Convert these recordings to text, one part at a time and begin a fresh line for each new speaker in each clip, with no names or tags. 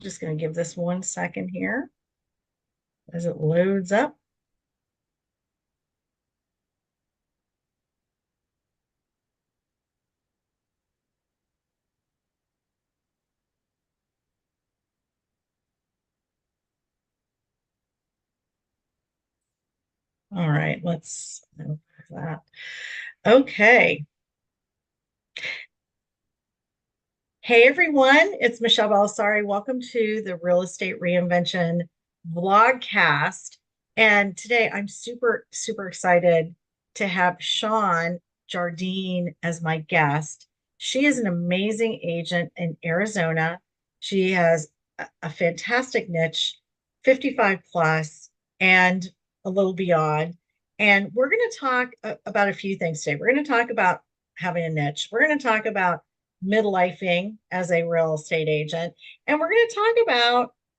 Just going to give this 1 second here as it loads up. All right, let's move that. Okay. Hey everyone, it's Michelle Belisari. Welcome to the Real Estate Reinvention vlogcast. And today I'm super excited to have Shawn Jardine as my guest. She is an amazing agent in Arizona. She has a fantastic niche, 55 plus and a little beyond. And we're going to talk about a few things today. We're going to talk about having a niche. We're going to talk about midlifing as a real estate agent. And we're going to talk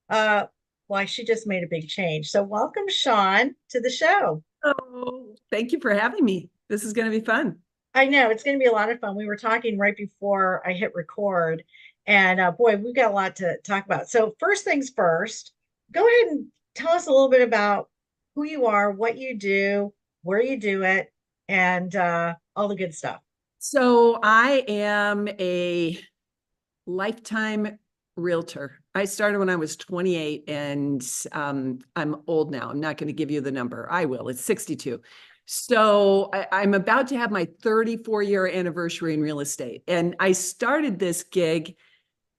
about why she just made a big change. So, welcome, Shawn, to the show.
Oh, thank you for having me. This is going to be fun.
I know it's going to be a lot of fun. We were talking right before I hit record, and boy, we've got a lot to talk about. So, first things first, go ahead and tell us a little bit about who you are, what you do, where you do it, and all the good stuff.
So I am a lifetime realtor. I started when I was 28 and I'm old now. I'm not going to give you the number. I will. It's 62. So I'm about to have my 34-year anniversary in real estate. And I started this gig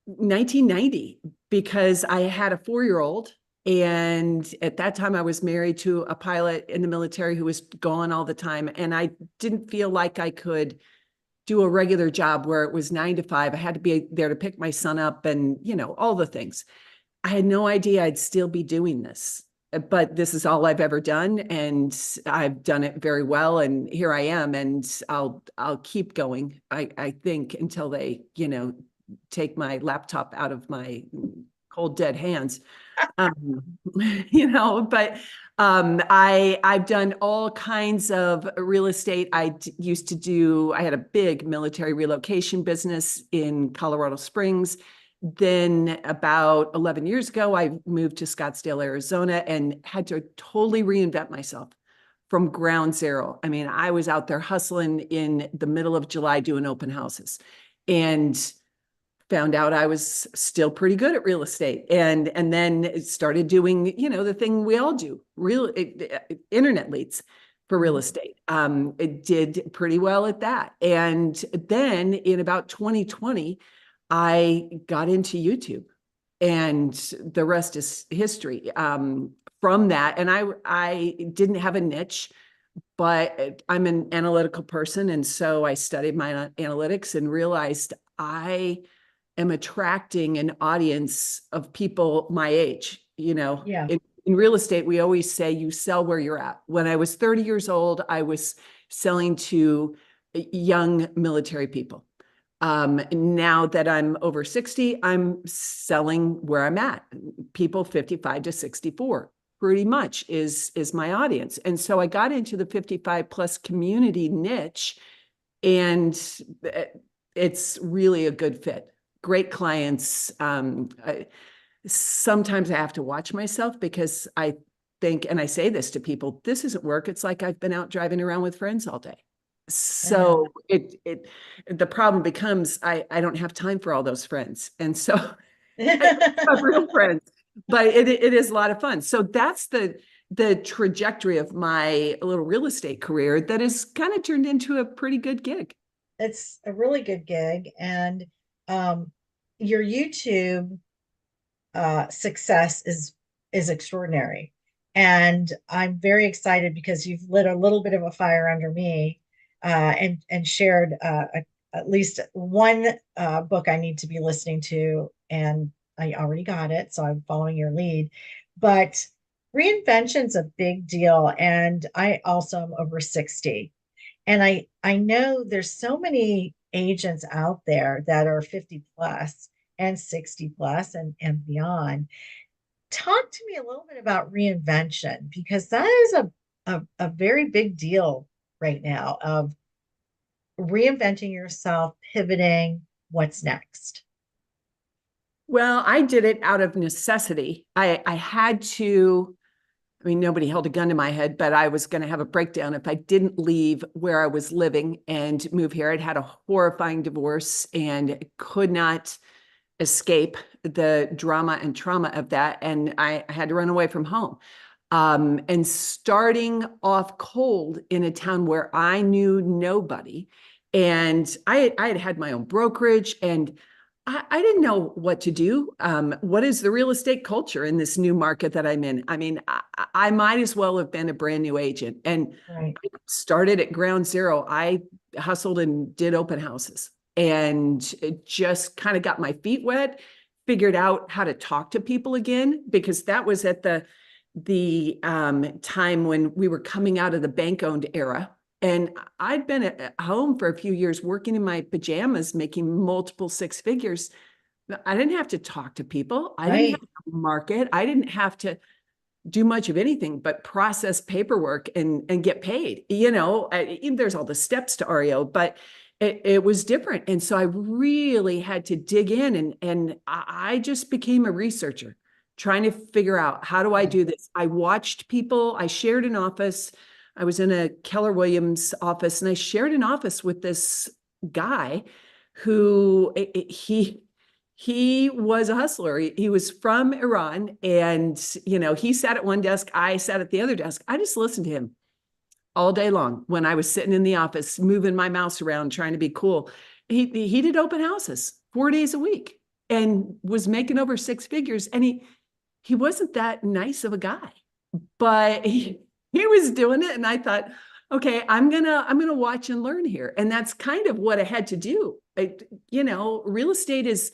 1990 because I had a 4-year-old. And at that time, I was married to a pilot in the military who was gone all the time. And I didn't feel like I could do a regular job where it was 9 to 5. I had to be there to pick my son up and, all the things. I had no idea I'd still be doing this, but this is all I've ever done. And I've done it very well. And here I am. And I'll keep going, I think, until they, take my laptop out of my cold, dead hands. Um, but I've done all kinds of real estate. I had a big military relocation business in Colorado Springs. Then about 11 years ago, I moved to Scottsdale, Arizona, and had to totally reinvent myself from ground zero. I mean, I was out there hustling in the middle of July doing open houses, and found out I was still pretty good at real estate, and then started doing, the thing we all do, internet leads for real estate. It did pretty well at that. And then in about 2020, I got into YouTube, and the rest is history. From that, and I didn't have a niche, but I'm an analytical person. And so I studied my analytics and realized I am attracting an audience of people my age.
Yeah.
In real estate, we always say you sell where you're at. When I was 30 years old, I was selling to young military people. Now that I'm over 60, I'm selling where I'm at. People 55 to 64 pretty much is my audience. And so I got into the 55 plus community niche, and it's really a good fit. Great clients. Sometimes I have to watch myself because I think, and I say this to people, this isn't work. It's like I've been out driving around with friends all day.
I know.
So the problem becomes I don't have time for all those friends. And so I have real friends, but it is a lot of fun. So that's the trajectory of my little real estate career that has kind of turned into a pretty good gig.
It's a really good gig, and um, your YouTube success is extraordinary, and I'm very excited because you've lit a little bit of a fire under me, and shared at least one book I need to be listening to, and I already got it, so I'm following your lead. But reinvention's a big deal, and I also am over 60. And I know there's so many agents out there that are 50 plus and 60 plus and beyond. Talk to me a little bit about reinvention, because that is a very big deal right now, of reinventing yourself, pivoting, what's next.
Well, I did it out of necessity. I had to, I mean, nobody held a gun to my head, but I was going to have a breakdown if I didn't leave where I was living and move here. I'd had a horrifying divorce and could not escape the drama and trauma of that. And I had to run away from home. And starting off cold in a town where I knew nobody. And I had had my own brokerage and I didn't know what to do. What is the real estate culture in this new market that I'm in? I mean, I might as well have been a brand new agent and
Right.
I started at ground zero. I hustled and did open houses and it just kind of got my feet wet, figured out how to talk to people again, because that was at the time when we were coming out of the bank-owned era. And I'd been at home for a few years working in my pajamas, making multiple six figures. I didn't have to talk to people. I didn't have
Right.
to market. I didn't have to do much of anything but process paperwork and get paid. There's all the steps to REO, but it was different. And so I really had to dig in and I just became a researcher trying to figure out, how do I do this? I watched people, I shared an office. I was in a Keller Williams office and I shared an office with this guy who he was a hustler. He was from Iran and, he sat at one desk. I sat at the other desk. I just listened to him all day long when I was sitting in the office, moving my mouse around, trying to be cool. He did open houses 4 days a week and was making over six figures. And he wasn't that nice of a guy, but he was doing it. And I thought, okay, I'm gonna watch and learn here. And that's kind of what I had to do. Real estate is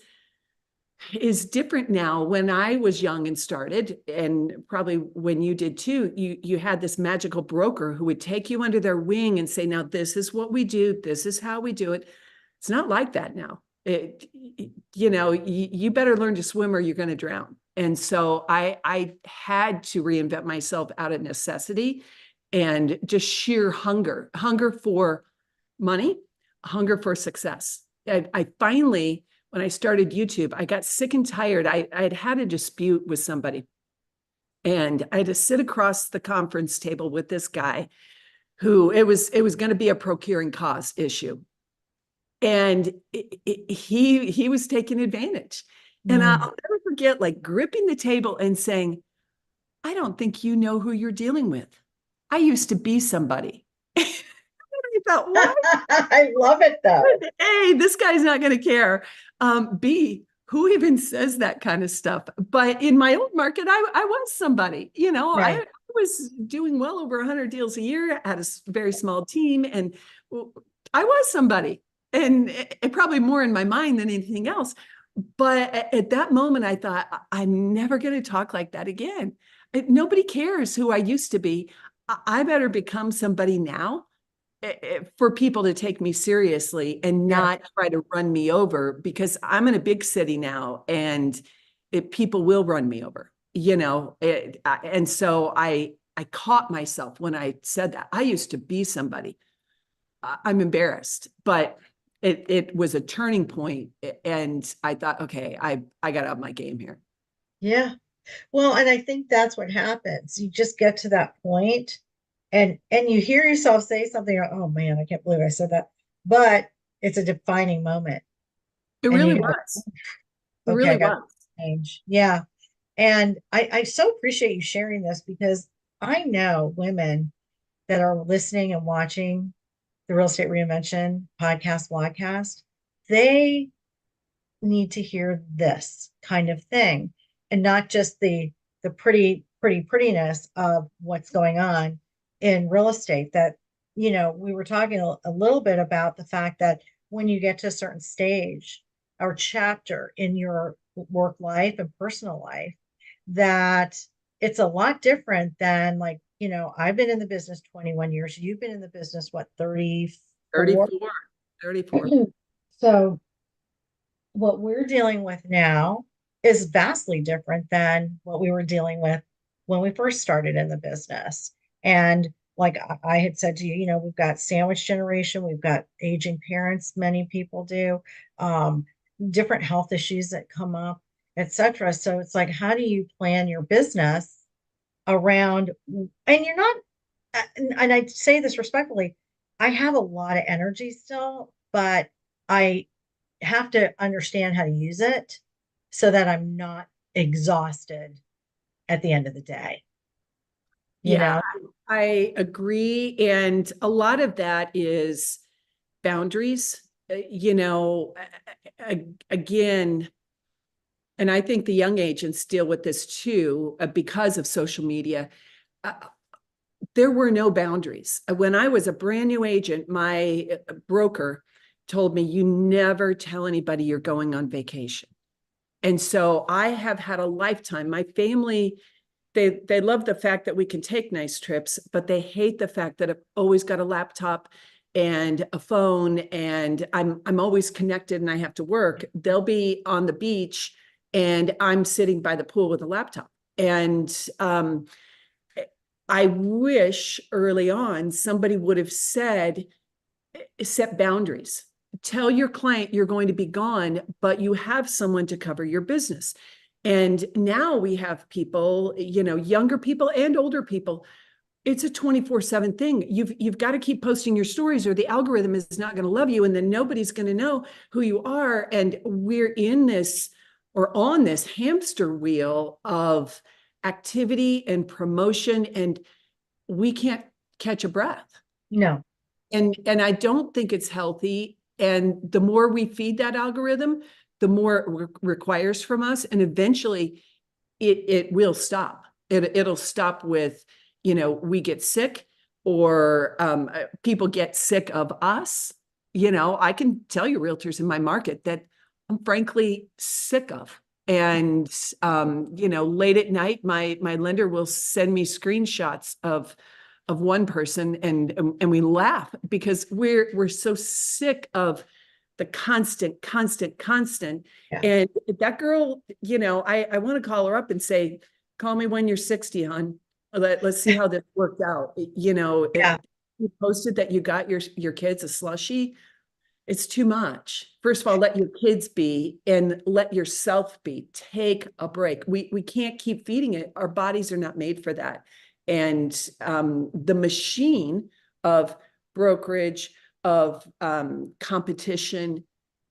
different now. When I was young and started, and probably when you did too, you had this magical broker who would take you under their wing and say, now this is what we do, this is how we do it. It's not like that now. You better learn to swim or you're going to drown. And so I had to reinvent myself out of necessity and just sheer hunger for money, hunger for success. I finally, when I started YouTube, I got sick and tired. I'd had a dispute with somebody and I had to sit across the conference table with this guy who it was going to be a procuring cause issue. And he was taking advantage. And
Mm.
I'll never forget like gripping the table and saying, I don't think you know who you're dealing with. I used to be somebody. I thought, what?
I love it though.
A, this guy's not going to care. B, who even says that kind of stuff? But in my old market, I was somebody. I
Right.
was doing well over 100 deals a year, had a very small team, and I was somebody. And it probably more in my mind than anything else. But at that moment, I thought, I'm never going to talk like that again. Nobody cares who I used to be. I better become somebody now for people to take me seriously and
Yeah.
not try to run me over, because I'm in a big city now and people will run me over, and so I caught myself when I said that. I used to be somebody. I'm embarrassed, but it was a turning point, and I thought, okay, I got to up my game here.
Yeah. Well, and I think that's what happens. You just get to that point and you hear yourself say something, oh man, I can't believe I said that. But it's a defining moment.
It
And
really
you go,
was. It
okay, I
really
got
was.
to change. Yeah. And I so appreciate you sharing this because I know women that are listening and watching the Real Estate Reinvention podcast, they need to hear this kind of thing and not just the prettiness of what's going on in real estate. That we were talking a little bit about the fact that when you get to a certain stage or chapter in your work life and personal life, that it's a lot different than, like, I've been in the business 21 years. You've been in the business, what, 34?
34, 34.
So what we're dealing with now is vastly different than what we were dealing with when we first started in the business. And like I had said to you, we've got sandwich generation, we've got aging parents, many people do, different health issues that come up. etc. So it's like, how do you plan your business around, and you're not, and I say this respectfully, I have a lot of energy still, but I have to understand how to use it so that I'm not exhausted at the end of the day, you
Yeah,
know?
I agree. And a lot of that is boundaries. Again, and I think the young agents deal with this too, because of social media. Uh, there were no boundaries. When I was a brand new agent, my broker told me, you never tell anybody you're going on vacation. And so I have had a lifetime. My family, they love the fact that we can take nice trips, but they hate the fact that I've always got a laptop and a phone, and I'm always connected and I have to work. They'll be on the beach and I'm sitting by the pool with a laptop. And I wish early on somebody would have said, set boundaries. Tell your client you're going to be gone, but you have someone to cover your business. And now we have people, younger people and older people. It's a 24/7 thing. You've got to keep posting your stories or the algorithm is not going to love you, and then nobody's going to know who you are. And we're in this, or on this hamster wheel of activity and promotion, and we can't catch a breath.
No,
And I don't think it's healthy. And the more we feed that algorithm, the more it requires from us. And eventually it will stop. It'll stop with, we get sick, or people get sick of us. I can tell you realtors in my market that I'm frankly sick of. And late at night, my lender will send me screenshots of one person, and we laugh because we're so sick of the constant.
yeah,
And that girl, I want to call her up and say, call me when you're 60, hon. Let's see how this worked out.
yeah,
You posted that you got your kids a slushie. It's too much. First of all, let your kids be and let yourself be. Take a break. We can't keep feeding it. Our bodies are not made for that. And the machine of brokerage, of competition,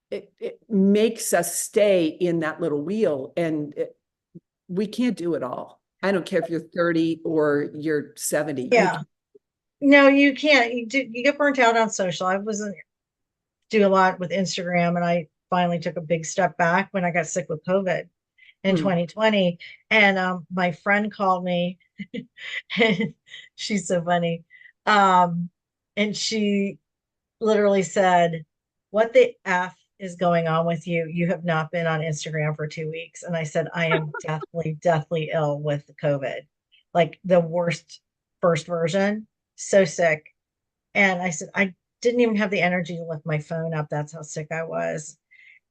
it makes us stay in that little wheel, and we can't do it all. I don't care if you're 30 or you're 70. You
yeah.
can.
No, you can't. You get burnt out on social. I wasn't do a lot with Instagram, and I finally took a big step back when I got sick with COVID in
Hmm.
2020. And my friend called me, and she's so funny. Um, and she literally said, "What the F is going on with you? You have not been on Instagram for 2 weeks." And I said, "I am deathly ill with COVID, like the worst first version, so sick." And I said, "I didn't even have the energy to lift my phone up. That's how sick I was."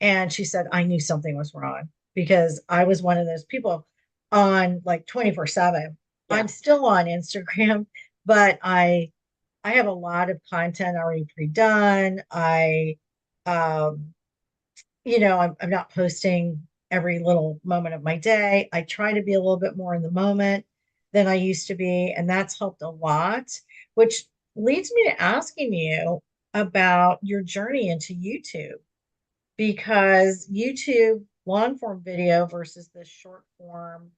And she said, "I knew something was wrong because I was one of those people on like 24/7. I'm
Yeah.
still on Instagram, but I have a lot of content already pre-done. Um, I'm not posting every little moment of my day. I try to be a little bit more in the moment than I used to be, and that's helped a lot, which leads me to asking you about your journey into YouTube, because YouTube long form video versus the short form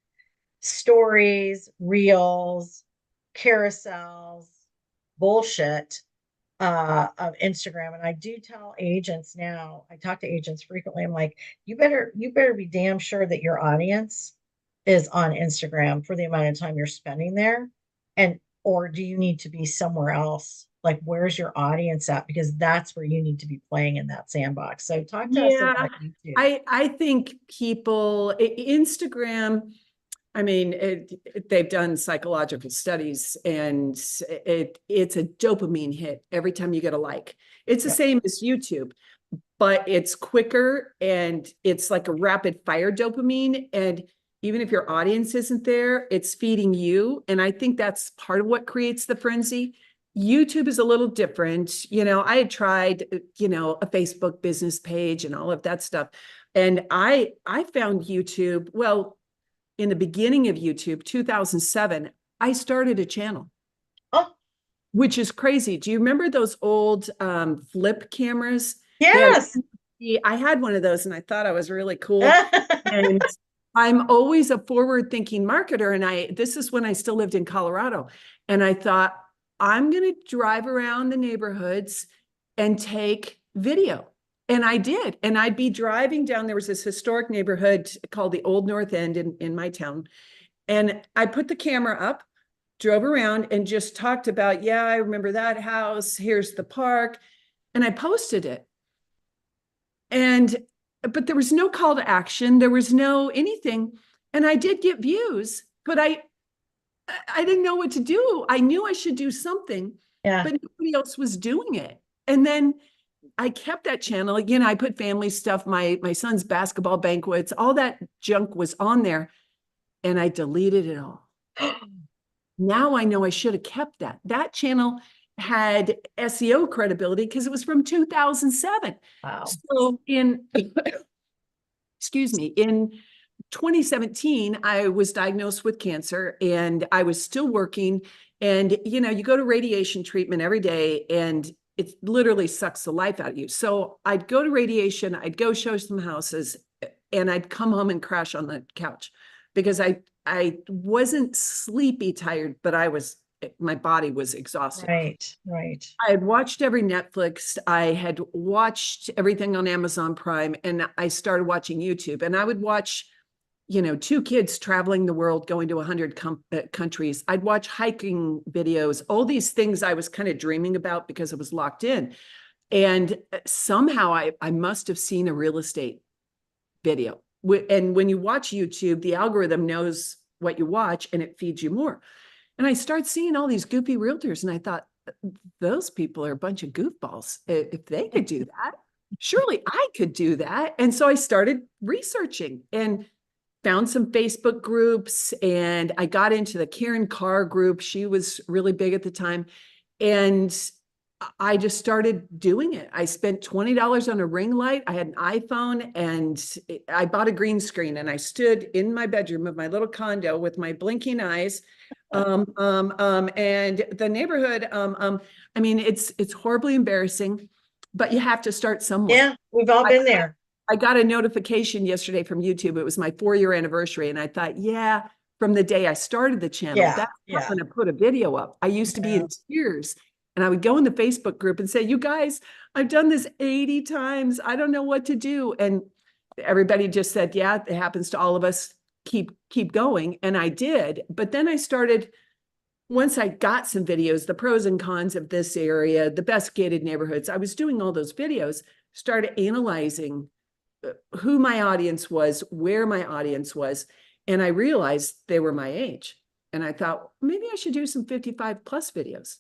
stories, reels, carousels, bullshit of Instagram. And I do tell agents now, I talk to agents frequently. I'm like, you better be damn sure that your audience is on Instagram for the amount of time you're spending there. And or do you need to be somewhere else? Like, where's your audience at? Because that's where you need to be playing in that sandbox. So talk to us
Yeah,
about YouTube.
I think people, Instagram, I mean, they've done psychological studies, and it's a dopamine hit every time you get a like. It's the
Yeah.
same as YouTube, but it's quicker and it's like a rapid fire dopamine. And even if your audience isn't there, it's feeding you. And I think that's part of what creates the frenzy. YouTube is a little different. I had tried, a Facebook business page and all of that stuff. And I found YouTube, well, in the beginning of YouTube, 2007, I started a channel,
Oh,
which is crazy. Do you remember those old flip cameras that
yes.
I had one of those and I thought I was really cool. And I'm always a forward-thinking marketer. And this is when I still lived in Colorado. And I thought, I'm going to drive around the neighborhoods and take video. And I did. And I'd be driving down. There was this historic neighborhood called the Old North End in my town. And I put the camera up, drove around, and just talked about, yeah, I remember that house. Here's the park. And I posted it. And but there was no call to action. There was no anything. And I did get views, but I didn't know what to do. I knew I should do something,
Yeah.
but nobody else was doing it. And then I kept that channel. Again, I put family stuff, my son's basketball banquets, all that junk was on there, and I deleted it all. Now I know I should have kept that. That channel had SEO credibility because it was from 2007.
Wow.
So excuse me, in 2017, I was diagnosed with cancer and I was still working. And, you go to radiation treatment every day and it literally sucks the life out of you. So I'd go to radiation, I'd go show some houses, and I'd come home and crash on the couch because I wasn't sleepy tired, but my body was exhausted.
Right. Right.
I had watched every Netflix. I had watched everything on Amazon Prime, and I started watching YouTube. And I would watch, two kids traveling the world, going to 100 countries. I'd watch hiking videos, all these things I was kind of dreaming about because I was locked in. And somehow I must have seen a real estate video. And when you watch YouTube, the algorithm knows what you watch and it feeds you more. And I start seeing all these goofy realtors, and I thought, those people are a bunch of goofballs. If they could do that, surely I could do that. And so I started researching and found some Facebook groups, and I got into the Karen Carr group. She was really big at the time. And I just started doing it. I spent $20 on a ring light. I had an iPhone, and I bought a green screen, and I stood in my bedroom of my little condo with my blinking eyes. And the neighborhood, I mean, it's horribly embarrassing, but you have to start somewhere.
Yeah. We've all
I,
been there.
I got a notification yesterday from YouTube. It was my 4-year anniversary. And I thought, yeah, from the day I started the channel,
Yeah.
that's not
Yeah.
going to put a video up. I used to be
Yeah.
in tears. And I would go in the Facebook group and say, you guys, I've done this 80 times. I don't know what to do. And everybody just said, yeah, it happens to all of us. Keep going. And I did. But then I started, once I got some videos, the pros and cons of this area, the best gated neighborhoods, I was doing all those videos, started analyzing who my audience was, where my audience was. And I realized they were my age. And I thought, maybe I should do some 55 plus videos.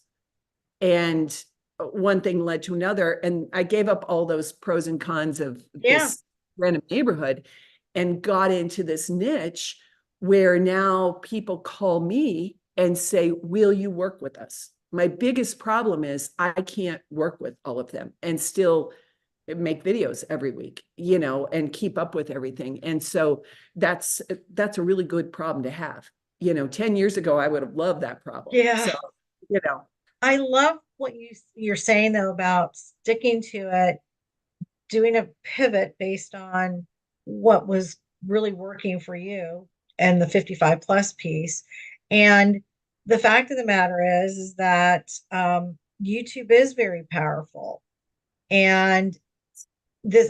And one thing led to another. And I gave up all those pros and cons of
Yeah.
this random neighborhood and got into this niche where now people call me and say, will you work with us? My biggest problem is I can't work with all of them and still make videos every week, and keep up with everything. And so that's a really good problem to have. 10 years ago, I would have loved that problem.
Yeah.
So,
I love what you're saying though about sticking to it, doing a pivot based on what was really working for you and the 55 plus piece. And the fact of the matter is that YouTube is very powerful. And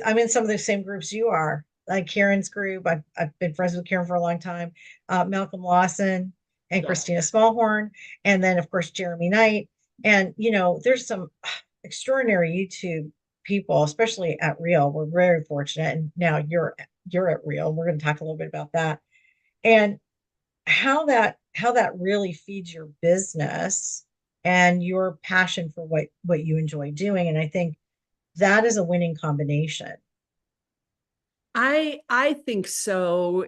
I'm in some of the same groups you are, like Karen's group. I've been friends with Karen for a long time, Malcolm Lawson and
yeah.
Christina Smallhorn, and then of course Jeremy Knight. And there's some extraordinary YouTube people, especially at Real. We're very fortunate, and now you're at Real. We're going to talk a little bit about that and how that really feeds your business and your passion for what you enjoy doing. And I think that is a winning combination.
I think so.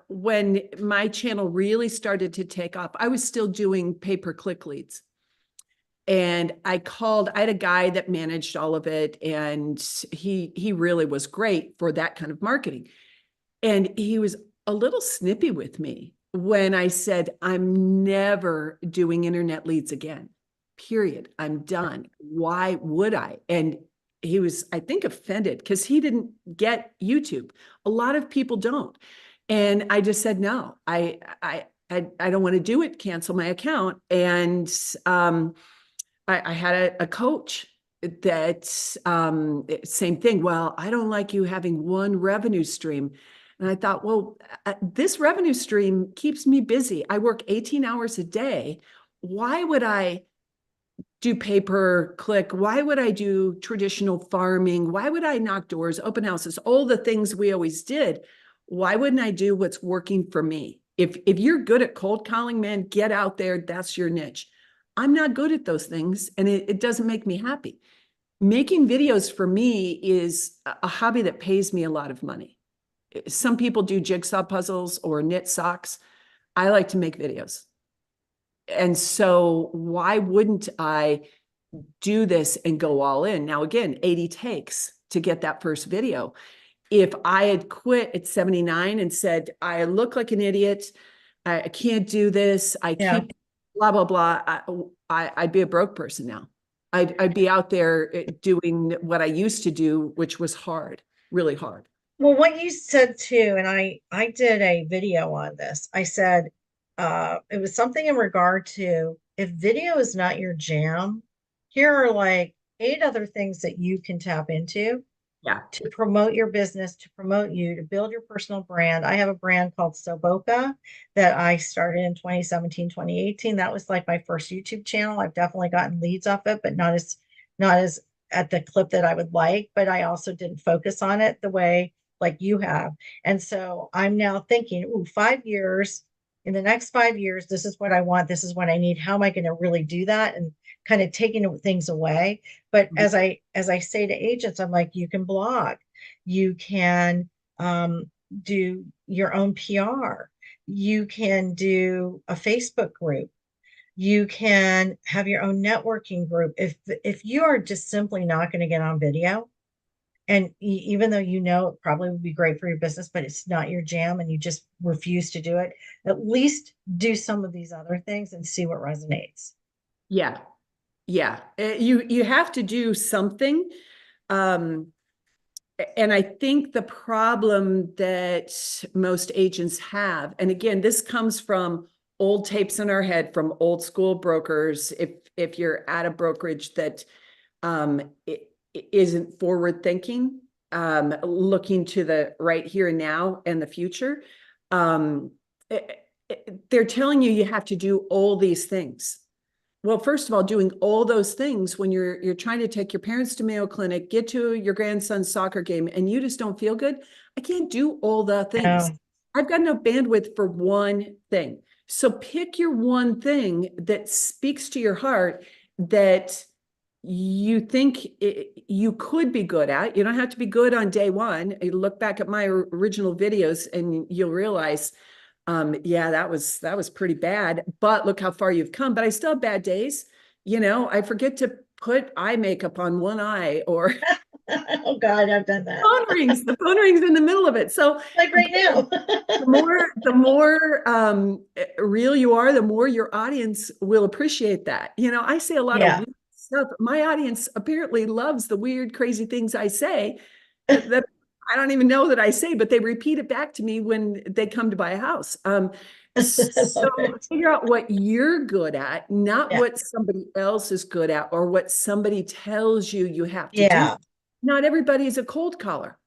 When my channel really started to take off, I was still doing pay-per-click leads. And I had a guy that managed all of it, and he really was great for that kind of marketing. And he was a little snippy with me when I said, I'm never doing internet leads again. Period. I'm done. Why would I? And he was, I think, offended because he didn't get YouTube. A lot of people don't. And I just said, no, I don't want to do it, cancel my account. And I had a coach that same thing. Well, I don't like you having one revenue stream. And I thought, well, this revenue stream keeps me busy. I work 18 hours a day. Why would I do pay per click? Why would I do traditional farming? Why would I knock doors, open houses, all the things we always did? Why wouldn't I do what's working for me? If you're good at cold calling, man, get out there. That's your niche. I'm not good at those things, and it doesn't make me happy. Making videos for me is a hobby that pays me a lot of money. Some people do jigsaw puzzles or knit socks. I like to make videos. And so why wouldn't I do this and go all in? Now, again, 80 takes to get that first video. If I had quit at 79 and said, I look like an idiot, I can't do this, I
Yeah.
keep blah, blah, blah, I'd be a broke person now. I'd be out there doing what I used to do, which was hard, really hard.
Well, what you said too, and I did a video on this. I said it was something in regard to if video is not your jam, here are like 8 other things that you can tap into
Yeah.
to promote your business, to promote you, to build your personal brand. I have a brand called Soboka that I started in 2017, 2018. That was like my first YouTube channel. I've definitely gotten leads off it, but not as at the clip that I would like, but I also didn't focus on it the way like you have. And so I'm now thinking, ooh, 5 years, in the next 5 years, this is what I want, this is what I need. How am I going to really do that? And kind of taking things away. But
Mhm.
as I say to agents, I'm like, you can blog, you can do your own PR, you can do a Facebook group, you can have your own networking group. If you are just simply not going to get on video, and even though you know it probably would be great for your business, but it's not your jam and you just refuse to do it, at least do some of these other things and see what resonates.
Yeah. Yeah. You have to do something. Um, and I think the problem that most agents have, and again, this comes from old tapes in our head from old school brokers. If you're at a brokerage that it isn't forward thinking, looking to the right here and now and the future, um, they're telling you have to do all these things. Well, first of all, doing all those things when you're trying to take your parents to Mayo Clinic, get to your grandson's soccer game, and you just don't feel good, I can't do all the things.
No.
I've got no bandwidth for one thing. So pick your one thing that speaks to your heart that you think you could be good at. You don't have to be good on day one. You look back at my original videos and you'll realize yeah, that was pretty bad, but look how far you've come. But I still have bad days. I forget to put eye makeup on one eye, or
Oh God, I've done that.
the phone rings in the middle of it. So
Like right
again,
now.
the more real you are, the more your audience will appreciate that. I say a lot of
Yeah.
weird stuff. My audience apparently loves the weird, crazy things I say that I don't even know that I say, but they repeat it back to me when they come to buy a house.
I
So
love it.
figure out what you're good at, not
Yeah.
what somebody else is good at or what somebody tells you have to do.
Yeah.
Not everybody is a cold caller.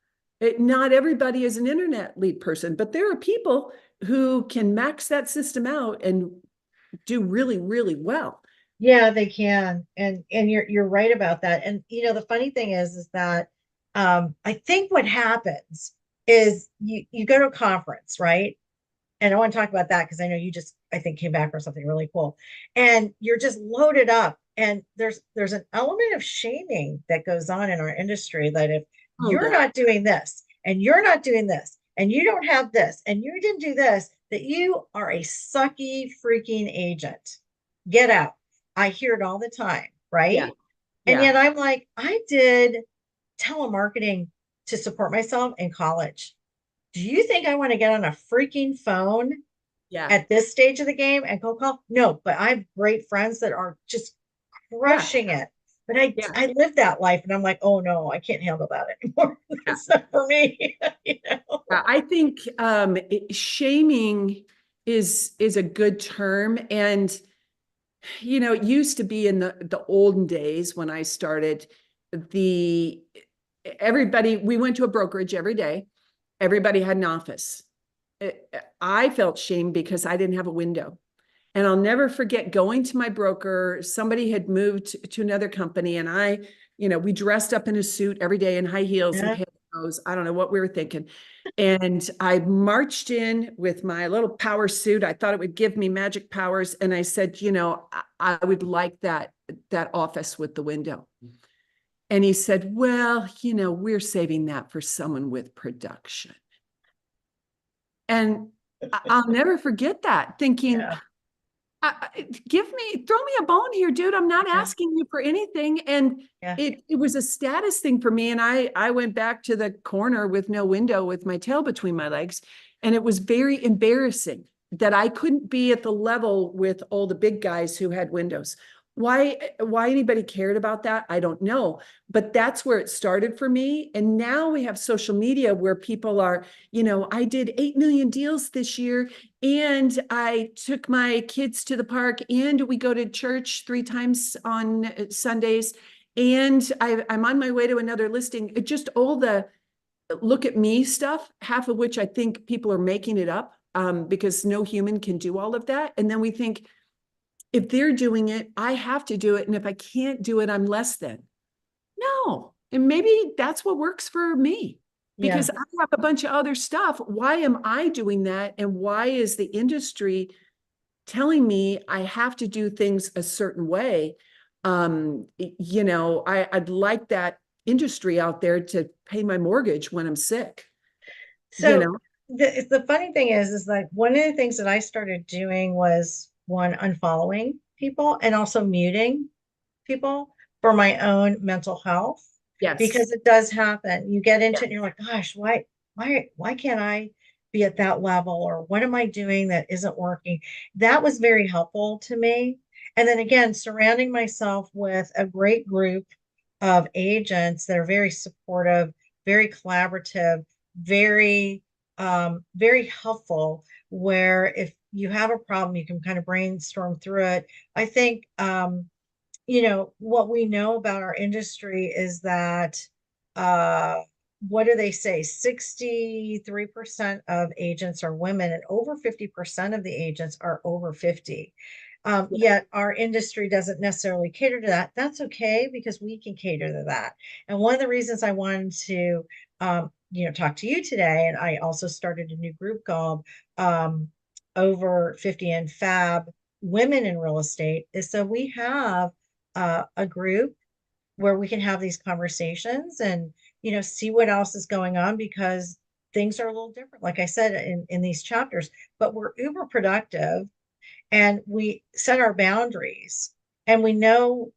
Not everybody is an internet lead person, but there are people who can max that system out and do really, really well.
Yeah, they can. And you're right about that. And the funny thing is that I think what happens is you go to a conference, right? And I want to talk about that because I know you just, I think, came back for something really cool. And you're just loaded up. And there's an element of shaming that goes on in our industry that if
Oh,
you're
yeah.
not doing this and you're not doing this and you don't have this and you didn't do this, that you are a sucky freaking agent. Get out. I hear it all the time,
Yeah.
right? And
Yeah.
yet I'm like, I did telemarketing to support myself in college. Do you think I want to get on a freaking phone
Yeah.
at this stage of the game and cold call? No, but I have great friends that are just
Yeah.
crushing it. But I
Yeah.
I live that life and I'm like, oh no, I can't handle that anymore.
Yeah.
It's not for me. you know?
I think shaming is a good term. And it used to be in the olden days when I started, the everybody, we went to a brokerage every day. Everybody had an office. I felt shame because I didn't have a window. And I'll never forget going to my broker. Somebody had moved to another company, and we dressed up in a suit every day in high heels and
Yeah.
pantyhose. I don't know what we were thinking. And I marched in with my little power suit. I thought it would give me magic powers. And I said, I would like that office with the window. And he said, well, we're saving that for someone with production. And I'll never forget that, thinking,
Yeah.
throw me a bone here, dude. I'm not
Yeah.
asking you for anything. And
Yeah.
it was a status thing for me. And I went back to the corner with no window with my tail between my legs. And it was very embarrassing that I couldn't be at the level with all the big guys who had windows. Why anybody cared about that, I don't know. But that's where it started for me. And now we have social media where people are, I did 8 million deals this year, and I took my kids to the park, and we go to church 3 times on Sundays. And I'm on my way to another listing. It just all the look at me stuff, half of which I think people are making it up, because no human can do all of that. And then we think, if they're doing it, I have to do it. And if I can't do it, I'm less than. No. And maybe that's what works for me,
Yeah.
because I have a bunch of other stuff. Why am I doing that? And why is the industry telling me I have to do things a certain way? I'd like that industry out there to pay my mortgage when I'm sick, you
So
know?
the funny thing is like one of the things that I started doing was one, unfollowing people and also muting people for my own mental health
Yes.
because it does happen. You get
Yeah.
into it and you're like, gosh, why can't I be at that level? Or what am I doing that isn't working? That was very helpful to me. And then again, surrounding myself with a great group of agents that are very supportive, very collaborative, very helpful, where if you have a problem, you can kind of brainstorm through it. I think what we know about our industry is that uh, what do they say? 63% of agents are women, and over 50% of the agents are over 50. Yet our industry doesn't necessarily cater to that. That's okay because we can cater to that. And one of the reasons I wanted to, talk to you today, and I also started a new group called Over 50 and Fab Women in Real Estate, is so we have a group where we can have these conversations and see what else is going on because things are a little different, like I said in these chapters, but we're uber productive and we set our boundaries and we know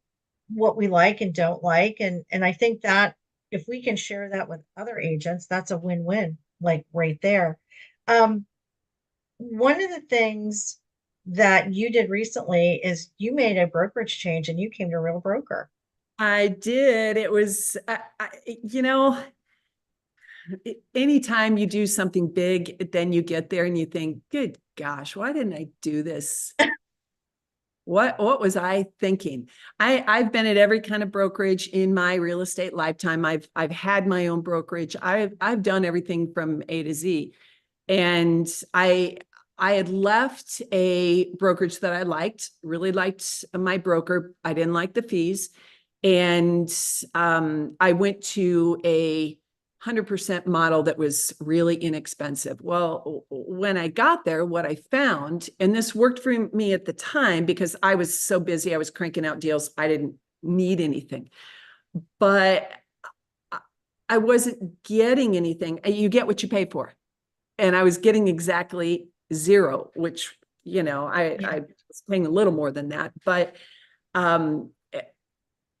what we like and don't like, and I think that if we can share that with other agents, that's a win-win, like right there. um One of the things that you did recently is you made a brokerage change and you came to Real Broker.
I did. It was, anytime you do something big, then you get there and you think, good gosh, why didn't I do this? What was I thinking? I've been at every kind of brokerage in my real estate lifetime. I've had my own brokerage. I've done everything from A to Z. And I had left a brokerage that I liked, really liked my broker. I didn't like the fees. And I went to a 100% model that was really inexpensive. Well, when I got there, what I found, and this worked for me at the time because I was so busy, I was cranking out deals, I didn't need anything. But I wasn't getting anything. You get what you pay for. And I was getting exactly zero, which, I
Yeah.
was paying a little more than that. But um,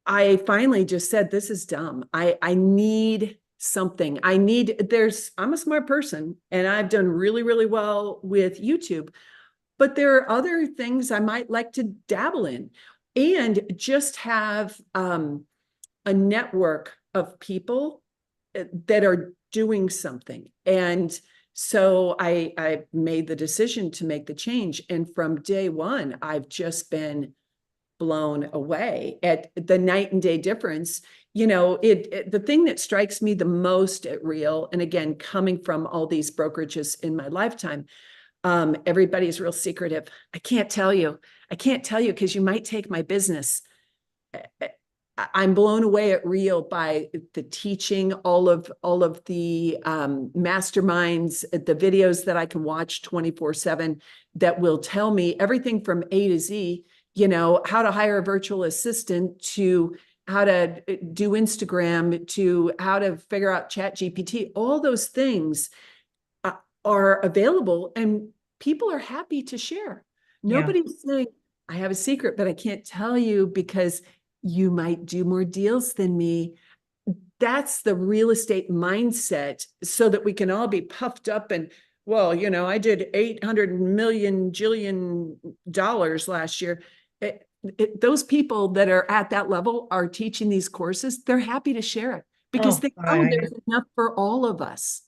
I finally just said, this is dumb. I need something. I'm a smart person and I've done really, really well with YouTube, but there are other things I might like to dabble in and just have a network of people that are doing something. And so I made the decision to make the change. And from day one, I've just been blown away at the night and day difference. The thing that strikes me the most at Real, and again, coming from all these brokerages in my lifetime, everybody's real secretive. I can't tell you because you might take my business. I'm blown away at Real by the teaching, all of the masterminds, the videos that I can watch 24/7 that will tell me everything from A to Z, how to hire a virtual assistant to how to do Instagram to how to figure out Chat GPT. All those things are available and people are happy to share.
Yeah.
Nobody's saying, I have a secret, but I can't tell you because you might do more deals than me. That's the real estate mindset so that we can all be puffed up and, well, I did 800 million jillion dollars last year. Those people that are at that level are teaching these courses. They're happy to share it because
Oh,
they know
I know.
there's enough for all of us.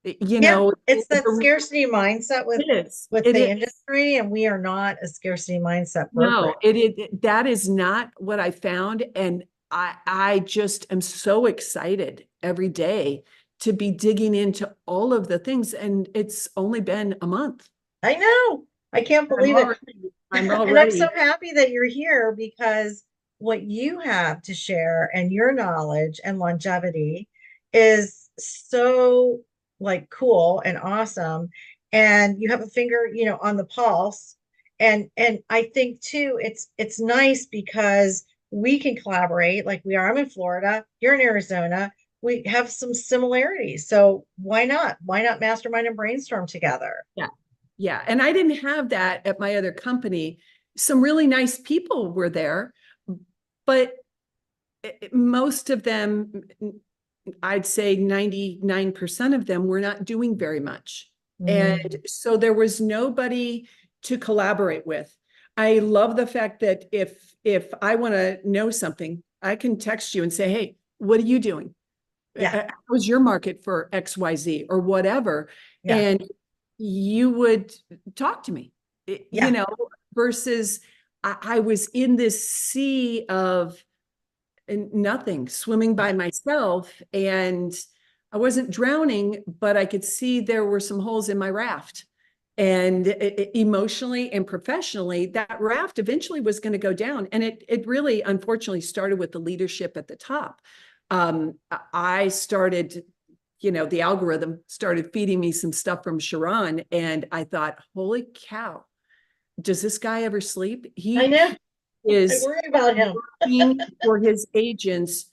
Yeah, it's that scarcity mindset
it is.
with
It
the
is.
industry, and we are not a scarcity mindset
No,
brokerage.
that is not what I found. And I just am so excited every day to be digging into all of the things. And it's only been a month.
I know. I can't
I'm
believe it.
already, I'm
And I'm so
already,
happy that you're here because what you have to share and your knowledge and longevity is so like cool and awesome. And you have a finger, on the pulse. And I think too, it's nice because we can collaborate like we are. I'm in Florida, you're in Arizona. We have some similarities. So why not? Why not mastermind and brainstorm together?
yeah, yeah. And I didn't have that at my other company. Some really nice people were there, but most of them, I'd say 99% of them were not doing very much. And
Mm,
so there was nobody to collaborate with. I love the fact that if I want to know something, I can text you and say, hey, what are you doing?
yeah,
How's your market for XYZ or whatever?
yeah,
And you would talk to me,
yeah.
versus I was in this sea of nothing, swimming by
Yeah.
myself. And I wasn't drowning, but I could see there were some holes in my raft. And emotionally and professionally, that raft eventually was going to go down. And it really, unfortunately, started with the leadership at the top. I started, the algorithm started feeding me some stuff from Sharon. And I thought, holy cow, does this guy ever sleep?
I know.
He
I
is
worry about him.
working for his agents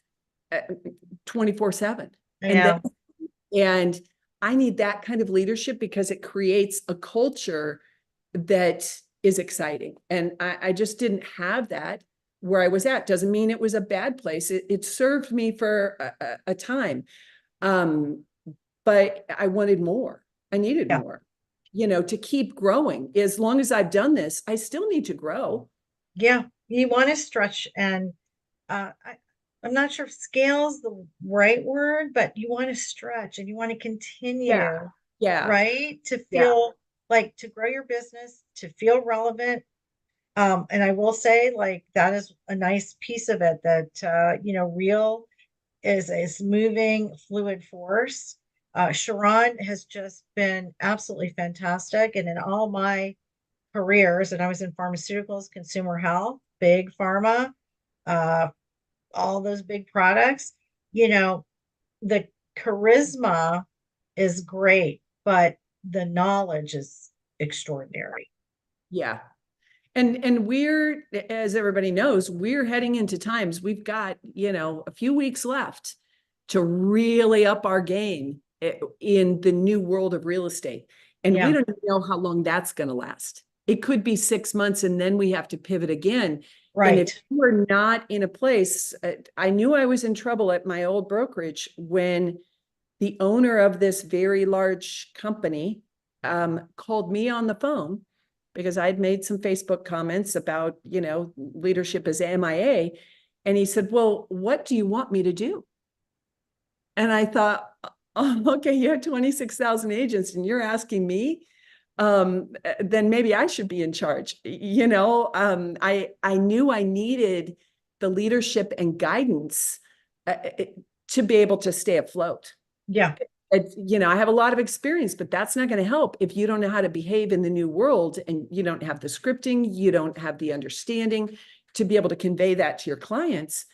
24/7. And then,
Yeah.
and I need that kind of leadership because it creates a culture that is exciting. And I just didn't have that where I was at. Doesn't mean it was a bad place. It served me for a time. Um, but I wanted more. I needed
Yeah.
more, to keep growing. As long as I've done this, I still need to grow.
Yeah. You want to stretch and I'm not sure if scale is the right word, but you want to stretch and you want to
Yeah.
continue,
Yeah.
right? To
Yeah.
feel like to grow your business, to feel relevant. And I will say, like, that is a nice piece of it that real is moving fluid force. Sharon has just been absolutely fantastic. And in all my careers, and I was in pharmaceuticals, consumer health, big pharma, uh, all those big products, you know, the charisma is great, but the knowledge is extraordinary.
Yeah. And we're, as everybody knows, we're heading into times we've got, a few weeks left to really up our game in the new world of real estate. And we
Yeah.
don't know how long that's going to last. It could be 6 months and then we have to pivot again. And if
Right.
you were not in a place, I knew I was in trouble at my old brokerage when the owner of this very large company called me on the phone because I'd made some Facebook comments about, leadership is MIA. And he said, well, what do you want me to do? And I thought, oh, okay, you have 26,000 agents and you're asking me, then maybe I should be in charge. I knew I needed the leadership and guidance to be able to stay afloat.
Yeah.
I have a lot of experience, but that's not going to help if you don't know how to behave in the new world and you don't have the scripting, you don't have the understanding to be able to convey that to your clients.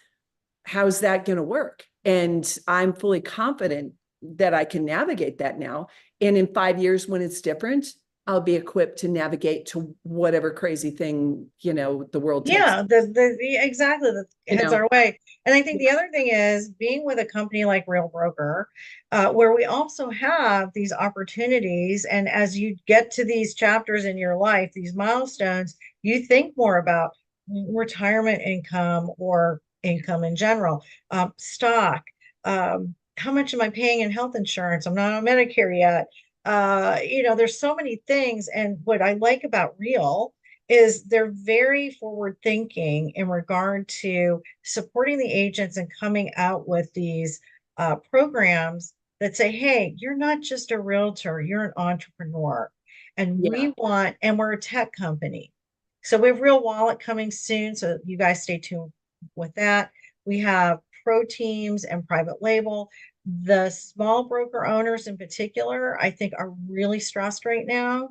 How's that going to work? And I'm fully confident that I can navigate that now. And in 5 years, when it's different, I'll be equipped to navigate to whatever crazy thing, the world takes.
Yeah, exactly that
You
heads
know,
our way. And I think the other thing is being with a company like Real Broker, where we also have these opportunities. And as you get to these chapters in your life, these milestones, you think more about retirement income or income in general, stock. How much am I paying in health insurance? I'm not on Medicare yet. There's so many things. And what I like about Real is they're very forward thinking in regard to supporting the agents and coming out with these programs that say, hey, you're not just a realtor, you're an entrepreneur. And
yeah.
we're a tech company. So we have Real Wallet coming soon. So you guys stay tuned with that. We have pro teams and private label. The small broker owners in particular, I think, are really stressed right now,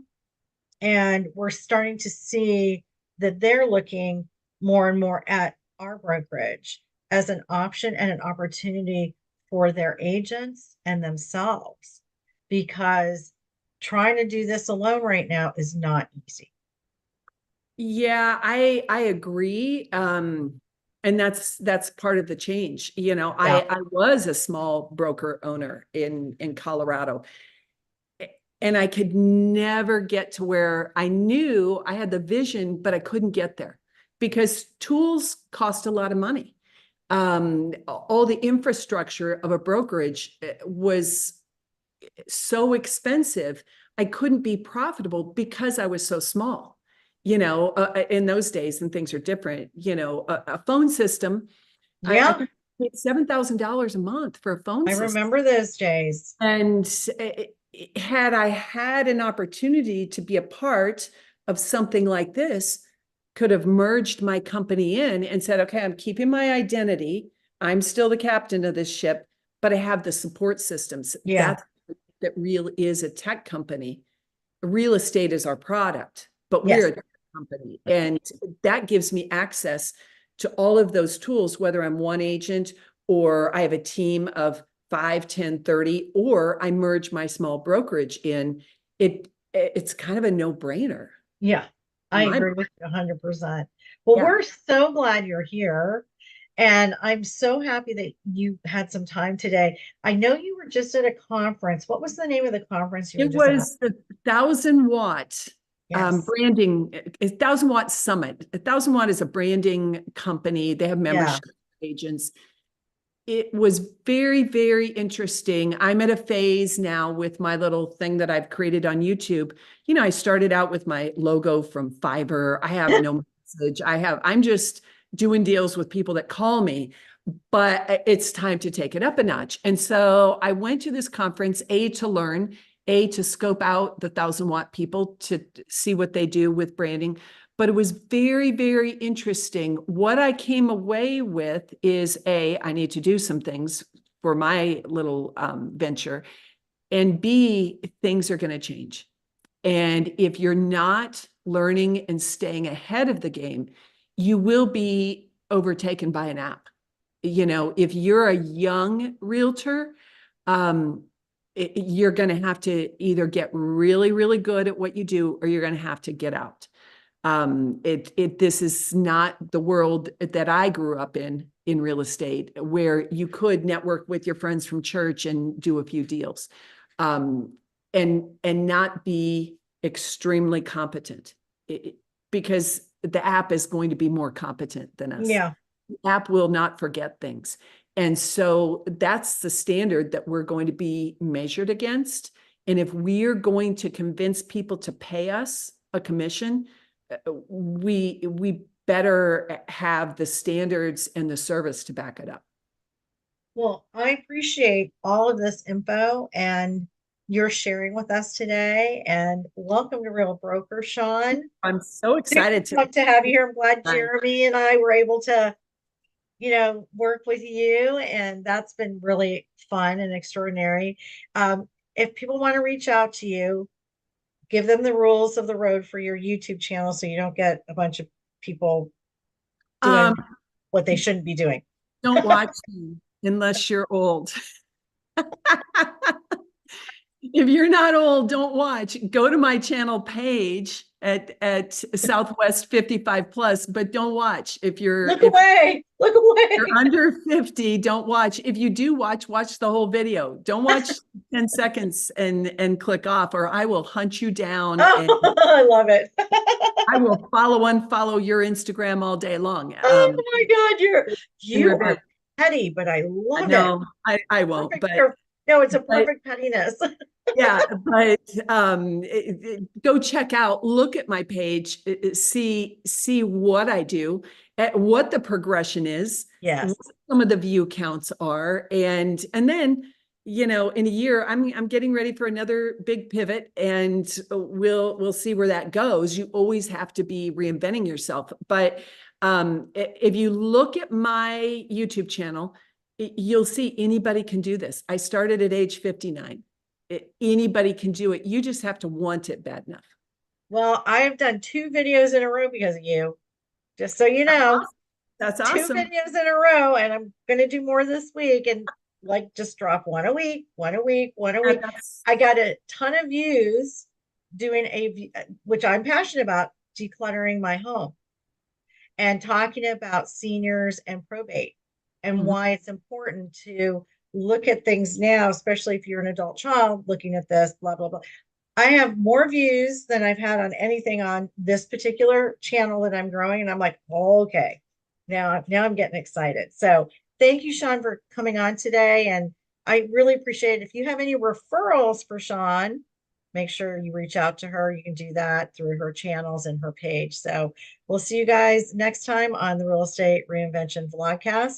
and we're starting to see that they're looking more and more at our brokerage as an option and an opportunity for their agents and themselves, because trying to do this alone right now is not easy.
Yeah, I agree. And that's part of the change.
Yeah.
I was a small broker owner in Colorado, and I could never get to where I knew I had the vision, but I couldn't get there because tools cost a lot of money. All the infrastructure of a brokerage was so expensive. I couldn't be profitable because I was so small. In those days, and things are different. A phone system. I
Yeah.
think I paid $7,000 a month for a phone
I
system.
remember those days.
And had I had an opportunity to be a part of something like this, could have merged my company in and said, okay, I'm keeping my identity. I'm still the captain of this ship, but I have the support systems.
Yeah.
That Real is a tech company. Real estate is our product, but we're
Yes.
a tech company. And that gives me access to all of those tools, whether I'm one agent or I have a team of 5, 10, 30, or I merge my small brokerage in. It's kind of a no-brainer.
Yeah, I
My
agree with you 100%. Well,
Yeah.
we're so glad you're here. And I'm so happy that you had some time today. I know you were just at a conference. What was the name of the conference you were
It
just at?
was the 1,000 watt
Yes.
branding, 1,000 watt summit. 1,000 watt is a branding company. They have
Yeah.
membership agents. It was very, very interesting. I'm at a phase now with my little thing that I've created on YouTube. I started out with my logo from Fiverr. I have no message. I'm just doing deals with people that call me, but it's time to take it up a notch. And so I went to this conference, to learn, to scope out the 1,000 watt people to see what they do with branding. But it was very, very interesting. What I came away with is I need to do some things for my little venture. And B, things are going to change. And if you're not learning and staying ahead of the game, you will be overtaken by an app. If you're a young realtor, um, you're going to have to either get really, really good at what you do, or you're going to have to get out. This is not the world that I grew up in real estate, where you could network with your friends from church and do a few deals, and not be extremely competent, because the app is going to be more competent than us.
Yeah.
The app will not forget things. And so that's the standard that we're going to be measured against. And if we're going to convince people to pay us a commission, we better have the standards and the service to back it up.
Well, I appreciate all of this info and your sharing with us today. And welcome to Real Broker, Shawn.
I'm so
Super
excited to.
pumped to have you here. I'm glad Jeremy and I were able to, work with you, and that's been really fun and extraordinary. If people want to reach out to you, give them the rules of the road for your YouTube channel so you don't get a bunch of people
Um,
doing what they shouldn't be doing.
don't watch me unless you're old. If you're not old, don't watch. Go to my channel page at Southwest 55 plus, but don't watch. If you're
Look away, look away.
you're under 50, don't watch. If you do watch the whole video. Don't watch 10 seconds and click off, or I will hunt you down and
Oh, I love it.
I will unfollow your Instagram all day long.
Oh my God,
In
you are
revenge.
petty, but I love it.
No, I won't,
Perfect. No, it's a
but
perfect pettiness.
yeah, but go check out, look at my page, see what I do, what the progression is,
Yes.
what some of the view counts are, and then in a year I'm getting ready for another big pivot, and we'll see where that goes. You always have to be reinventing yourself, but if you look at my YouTube channel, you'll see anybody can do this. I started at age 59. Anybody can do it. You just have to want it bad enough.
Well, I've done 2 videos in a row because of you, just so you know.
That's
Two
awesome.
videos in a row, and I'm going to do more this week, and like just drop one a week, one a week, one a week. I got a ton of views doing which I'm passionate about, decluttering my home and talking about seniors and probate and
Mhm.
why it's important to look at things now, especially if you're an adult child looking at this, blah, blah, blah. I have more views than I've had on anything on this particular channel that I'm growing. And I'm like, oh, okay, now I'm getting excited. So thank you, Shawn, for coming on today. And I really appreciate it. If you have any referrals for Shawn, make sure you reach out to her. You can do that through her channels and her page. So we'll see you guys next time on the Real Estate Reinvention Vlogcast.